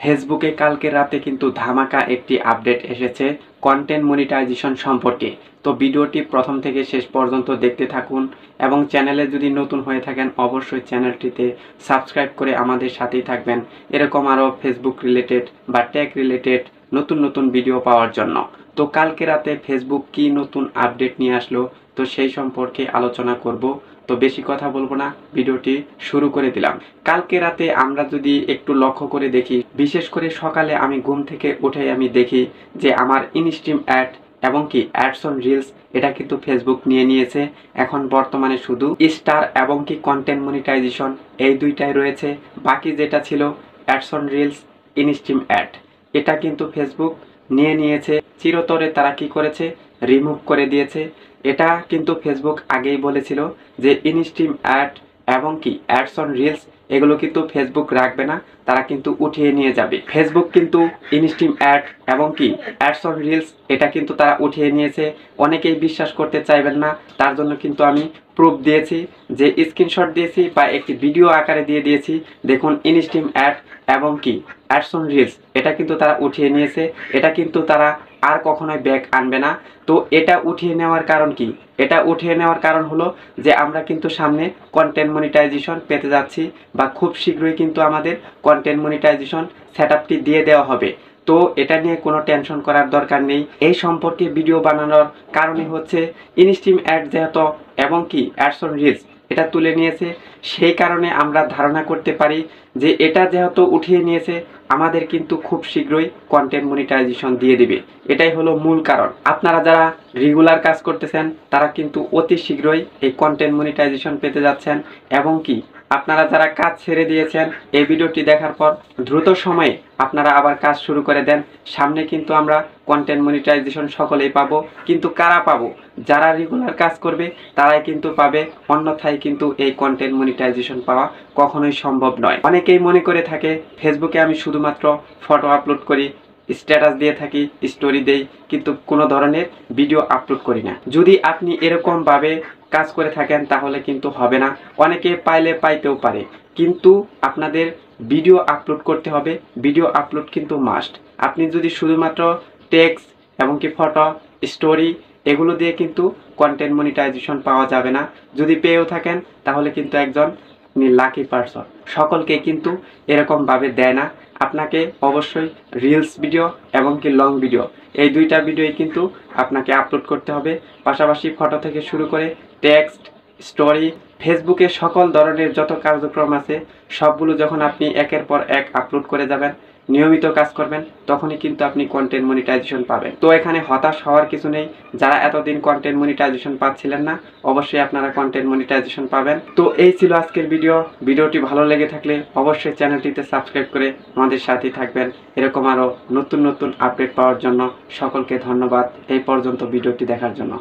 ফেসবুকে কালকে রাতে কিন্তু ধামাকা একটি আপডেট এসেছে কন্টেন্ট মনিটাইজেশন সম্পর্কে। তো ভিডিওটি প্রথম থেকে শেষ পর্যন্ত দেখতে থাকুন এবং চ্যানেলে যদি নতুন হয়ে থাকেন অবশ্যই চ্যানেলটিতে সাবস্ক্রাইব করে আমাদের সাথেই থাকবেন এরকম আরও ফেসবুক রিলেটেড বা টেক রিলেটেড নতুন নতুন ভিডিও পাওয়ার জন্য। তো কালকে রাতে ফেসবুক কি নতুন আপডেট নিয়ে আসলো তো সেই সম্পর্কে আলোচনা করব। তো বেশি কথা বলবো না, ভিডিওটি শুরু করে দিলাম। কালকে রাতে আমরা যদি একটু লক্ষ্য করে দেখি, বিশেষ করে সকালে আমি ঘুম থেকে উঠে আমি দেখি যে আমার ইনস্ট্রিম অ্যাড এবং কি অ্যাডস অন রিলস এটা কিন্তু ফেসবুক নিয়ে নিয়েছে। এখন বর্তমানে শুধু স্টার এবং কি কন্টেন্ট মনিটাইজেশন এই দুইটাই রয়েছে। বাকি যেটা ছিল ads on reels, instream add, এটা কিন্তু ফেসবুক নিয়ে নিয়েছে। চিরতরে তারা কি করেছে, রিমুভ করে দিয়েছে। এটা কিন্তু ফেসবুক আগেই বলেছিল যে ইনস্ট্রিম অ্যাড এবং কি অ্যাডস অন রিলস এগুলো কিন্তু ফেসবুক রাখবে না, তারা কিন্তু উঠিয়ে নিয়ে যাবে। ফেসবুক কিন্তু ইনস্ট্রিম অ্যাড এবং কি অ্যাডস অন রিলস এটা কিন্তু তারা উঠিয়ে নিয়েছে। অনেকেই বিশ্বাস করতে চাইবেন না, তার জন্য কিন্তু আমি প্রুফ দিয়েছি, যে স্ক্রিনশট দিয়েছি বা একটি ভিডিও আকারে দিয়ে দিয়েছি। দেখুন ইনস্ট্রিম অ্যাড এবং কি অ্যাডস অন রিলস এটা কিন্তু তারা উঠিয়ে নিয়েছে। এটা কিন্তু তারা আর কখনোই ব্যাক আনবে না। তো এটা উঠিয়ে নেওয়ার কারণ কি? এটা উঠিয়ে নেওয়ার কারণ হলো যে আমরা কিন্তু সামনে কন্টেন্ট মনিটাইজেশন পেতে যাচ্ছি বা খুব শীঘ্রই কিন্তু আমাদের কন্টেন্ট মনিটাইজেশন সেটআপটি দিয়ে দেওয়া হবে। তো এটা নিয়ে কোনো টেনশন করার দরকার নেই। এই সম্পর্কে ভিডিও বানানোর কারণই হচ্ছে ইনস্ট্রিম অ্যাড যেহেতু এবং কি অ্যাডস অন রিলস এটা তুলে নিয়েছে, সেই কারণে আমরা ধারণা করতে পারি যে এটা যেহেতু উঠিয়ে নিয়েছে আমাদের কিন্তু খুব শীঘ্রই কন্টেন্ট মনিটাইজেশন দিয়ে দিবে। এটাই হলো মূল কারণ। আপনারা যারা রেগুলার কাজ করতেছেন তারা কিন্তু অতি শীঘ্রই এই কন্টেন্ট মনিটাইজেশন পেতে যাচ্ছেন এবং কি আপনারা যারা কাজ ছেড়ে দিয়েছেন এই ভিডিওটি দেখার পর দ্রুত সময়ে আপনারা আবার কাজ শুরু করে দেন। সামনে কিন্তু আমরা কন্টেন্ট মনিটাইজেশন সকলেই পাবো, কিন্তু কারা পাবো? যারা রেগুলার কাজ করবে তারাই কিন্তু পাবে, অন্যথায় কিন্তু এই কন্টেন্ট মনিটাইজেশন পাওয়া কখনোই সম্ভব নয়। অনেকেই মনে করে থাকে ফেসবুকে আমি শুধুমাত্র ফটো আপলোড করি, স্ট্যাটাস দিয়ে থাকি, স্টোরি দেই, কিন্তু কোনো ধরনের ভিডিও আপলোড করি না। যদি আপনি এরকম ভাবে কাজ করে থাকেন তাহলে কিন্তু হবে না। অনেকে পাইলে পাইতেও পারে, কিন্তু আপনাদের ভিডিও আপলোড করতে হবে। ভিডিও আপলোড কিন্তু মাস্ট। আপনি যদি শুধুমাত্র টেক্সট এবং কি ফটো, স্টোরি এগুলো দিয়ে কিন্তু কন্টেন্ট মনিটাইজেশন পাওয়া যাবে না। যদি পেয়েও থাকেন তাহলে কিন্তু একজন লাকি পারসন। সকলকে কিন্তু এরকম ভাবে দেয় না। আপনাকে অবশ্যই রিলস ভিডিও এবং কি লং ভিডিও এই দুইটা ভিডিওই কিন্তু আপনাকে আপলোড করতে হবে। পাশাপাশি ফটো থেকে শুরু করে টেক্সট, স্টোরি, ফেসবুকে সকল ধরনের যত কার্যক্রম আছে সবগুলো যখন আপনি একের পর এক আপলোড করে যাবেন, নিয়মিত কাজ করবেন, তখনই কিন্তু আপনি কন্টেন্ট মনিটাইজেশন পাবেন। তো এখানে হতাশ হওয়ার কিছু নেই। যারা এতদিন কন্টেন্ট মনিটাইজেশন পাচ্ছিলেন না অবশ্যই আপনারা কন্টেন্ট মনিটাইজেশন পাবেন। তো এই ছিল আজকের ভিডিওটি ভালো লেগে থাকলে অবশ্যই চ্যানেলটিতে সাবস্ক্রাইব করে আমাদের সাথেই থাকবেন এরকম আরও নতুন নতুন আপডেট পাওয়ার জন্য। সকলকে ধন্যবাদ এই পর্যন্ত ভিডিওটি দেখার জন্য।